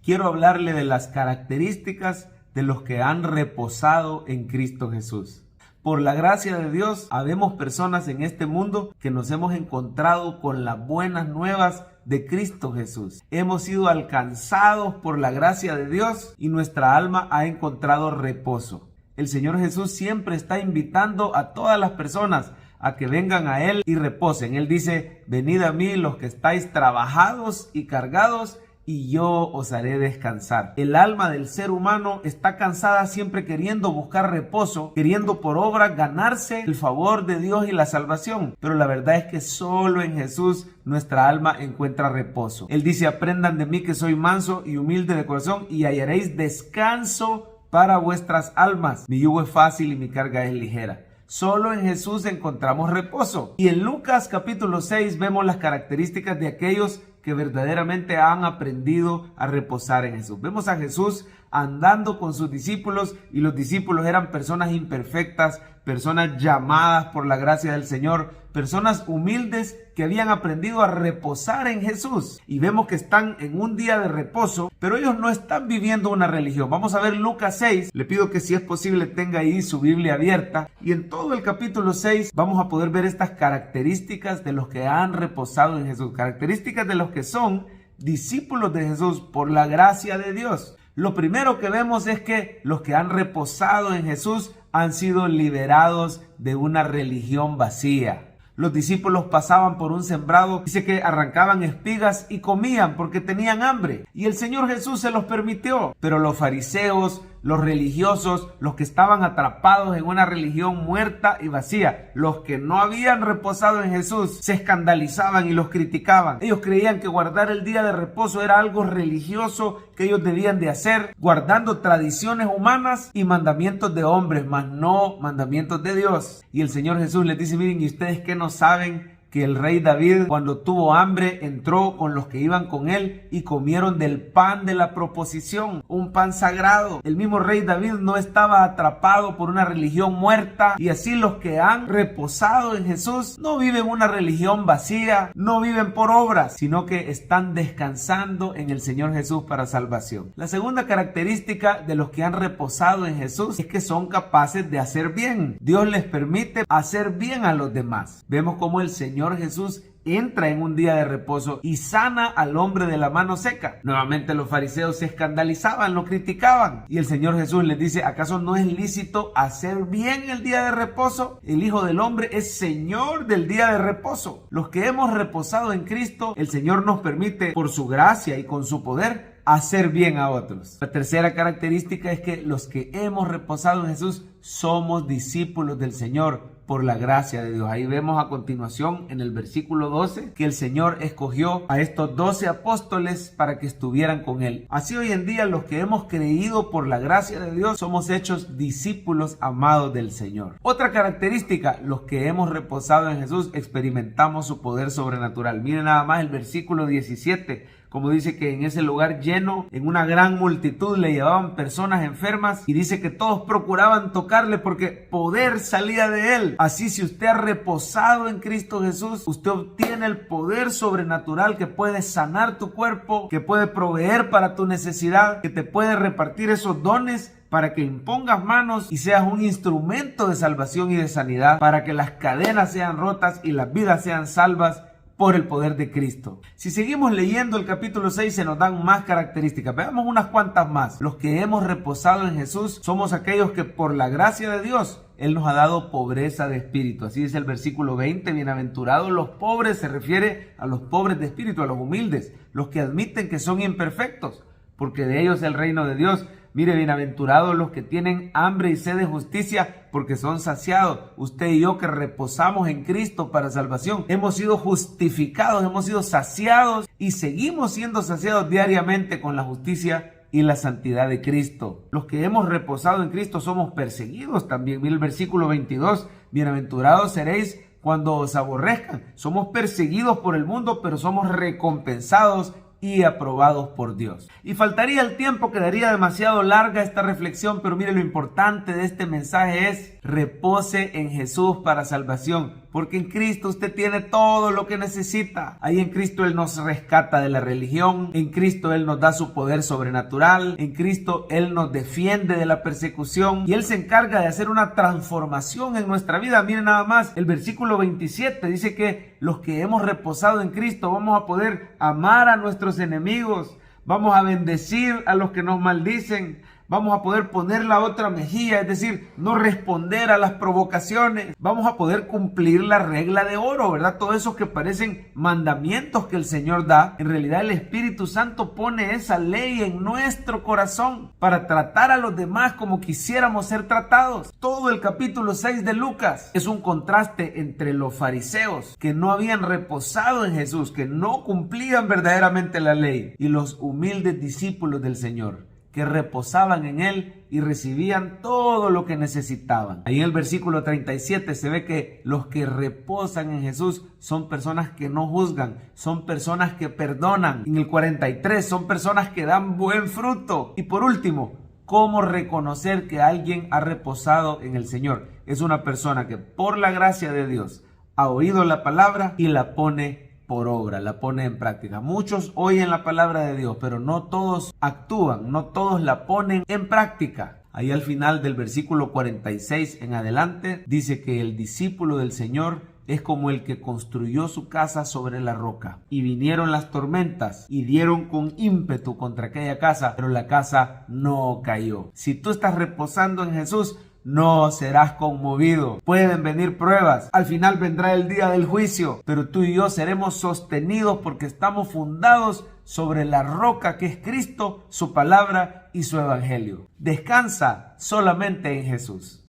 quiero hablarle de las características de los que han reposado en Cristo Jesús. Por la gracia de Dios, habemos personas en este mundo que nos hemos encontrado con las buenas nuevas de Cristo Jesús. Hemos sido alcanzados por la gracia de Dios y nuestra alma ha encontrado reposo. El Señor Jesús siempre está invitando a todas las personas a que vengan a Él y reposen. Él dice: venid a mí los que estáis trabajados y cargados, y yo os haré descansar. El alma del ser humano está cansada siempre queriendo buscar reposo, queriendo por obra ganarse el favor de Dios y la salvación. Pero la verdad es que solo en Jesús nuestra alma encuentra reposo. Él dice: aprendan de mí que soy manso y humilde de corazón y hallaréis descanso para vuestras almas. Mi yugo es fácil y mi carga es ligera. Solo en Jesús encontramos reposo. Y en Lucas capítulo 6 vemos las características de aquellos que verdaderamente han aprendido a reposar en Jesús. Vemos a Jesús andando con sus discípulos y los discípulos eran personas imperfectas, personas llamadas por la gracia del Señor, personas humildes que habían aprendido a reposar en Jesús. Y vemos que están en un día de reposo, pero ellos no están viviendo una religión. Vamos a ver Lucas 6. Le pido que si es posible tenga ahí su Biblia abierta. Y en todo el capítulo 6 vamos a poder ver estas características de los que han reposado en Jesús. Características de los que son discípulos de Jesús por la gracia de Dios. Lo primero que vemos es que los que han reposado en Jesús han sido liberados de una religión vacía. Los discípulos pasaban por un sembrado, dice que arrancaban espigas y comían porque tenían hambre. Y el Señor Jesús se los permitió. Pero los fariseos, los religiosos, los que estaban atrapados en una religión muerta y vacía, los que no habían reposado en Jesús, se escandalizaban y los criticaban. Ellos creían que guardar el día de reposo era algo religioso que ellos debían de hacer, guardando tradiciones humanas y mandamientos de hombres, mas no mandamientos de Dios. Y el Señor Jesús les dice: miren, ¿y ustedes qué no saben? Que el rey David, cuando tuvo hambre, entró con los que iban con él y comieron del pan de la proposición, un pan sagrado. El mismo rey David no estaba atrapado por una religión muerta. Y así los que han reposado en Jesús no viven una religión vacía, no viven por obras, sino que están descansando en el Señor Jesús para salvación. La segunda característica de los que han reposado en Jesús es que son capaces de hacer bien. Dios les permite hacer bien a los demás. Vemos cómo el Señor Jesús entra en un día de reposo y sana al hombre de la mano seca. Nuevamente los fariseos se escandalizaban, lo criticaban. Y el Señor Jesús les dice: ¿acaso no es lícito hacer bien el día de reposo? El Hijo del Hombre es Señor del día de reposo. Los que hemos reposado en Cristo, el Señor nos permite, por su gracia y con su poder, hacer bien a otros. La tercera característica es que los que hemos reposado en Jesús somos discípulos del Señor por la gracia de Dios. Ahí vemos a continuación en el versículo 12 que el Señor escogió a estos 12 apóstoles para que estuvieran con Él. Así hoy en día los que hemos creído por la gracia de Dios somos hechos discípulos amados del Señor. Otra característica: los que hemos reposado en Jesús experimentamos su poder sobrenatural. Miren nada más el versículo 17. Como dice que en ese lugar lleno, en una gran multitud le llevaban personas enfermas y dice que todos procuraban tocarle porque poder salía de él. Así, si usted ha reposado en Cristo Jesús, usted obtiene el poder sobrenatural que puede sanar tu cuerpo, que puede proveer para tu necesidad, que te puede repartir esos dones para que impongas manos y seas un instrumento de salvación y de sanidad, para que las cadenas sean rotas y las vidas sean salvas por el poder de Cristo. Si seguimos leyendo el capítulo 6 se nos dan más características. Veamos unas cuantas más. Los que hemos reposado en Jesús somos aquellos que por la gracia de Dios Él nos ha dado pobreza de espíritu. Así dice el versículo 20. Bienaventurados los pobres, se refiere a los pobres de espíritu, a los humildes, los que admiten que son imperfectos, porque de ellos es el reino de Dios. Mire, bienaventurados los que tienen hambre y sed de justicia, porque son saciados. Usted y yo que reposamos en Cristo para salvación, hemos sido justificados, hemos sido saciados y seguimos siendo saciados diariamente con la justicia y la santidad de Cristo. Los que hemos reposado en Cristo somos perseguidos también. Mire el versículo 22. Bienaventurados seréis cuando os aborrezcan. Somos perseguidos por el mundo, pero somos recompensados y aprobados por Dios. Y faltaría el tiempo, quedaría demasiado larga esta reflexión, pero mire, lo importante de este mensaje es: repose en Jesús para salvación, porque en Cristo usted tiene todo lo que necesita. Ahí en Cristo Él nos rescata de la religión, en Cristo Él nos da su poder sobrenatural, en Cristo Él nos defiende de la persecución y Él se encarga de hacer una transformación en nuestra vida. Miren nada más, el versículo 27 dice que los que hemos reposado en Cristo vamos a poder amar a nuestros enemigos, vamos a bendecir a los que nos maldicen, vamos a poder poner la otra mejilla, es decir, no responder a las provocaciones. Vamos a poder cumplir la regla de oro, ¿verdad? Todos esos que parecen mandamientos que el Señor da, en realidad el Espíritu Santo pone esa ley en nuestro corazón para tratar a los demás como quisiéramos ser tratados. Todo el capítulo 6 de Lucas es un contraste entre los fariseos que no habían reposado en Jesús, que no cumplían verdaderamente la ley, y los humildes discípulos del Señor, que reposaban en Él y recibían todo lo que necesitaban. Ahí en el versículo 37 se ve que los que reposan en Jesús son personas que no juzgan, son personas que perdonan. En el 43 son personas que dan buen fruto. Y por último, ¿cómo reconocer que alguien ha reposado en el Señor? Es una persona que por la gracia de Dios ha oído la palabra y la pone por obra, la pone en práctica. Muchos oyen la palabra de Dios, pero no todos actúan, no todos la ponen en práctica. Ahí al final del versículo 46 en adelante dice que el discípulo del Señor es como el que construyó su casa sobre la roca. Y vinieron las tormentas y dieron con ímpetu contra aquella casa, pero la casa no cayó. Si tú estás reposando en Jesús, no serás conmovido. Pueden venir pruebas, al final vendrá el día del juicio, pero tú y yo seremos sostenidos porque estamos fundados sobre la roca que es Cristo, su palabra y su evangelio. Descansa solamente en Jesús.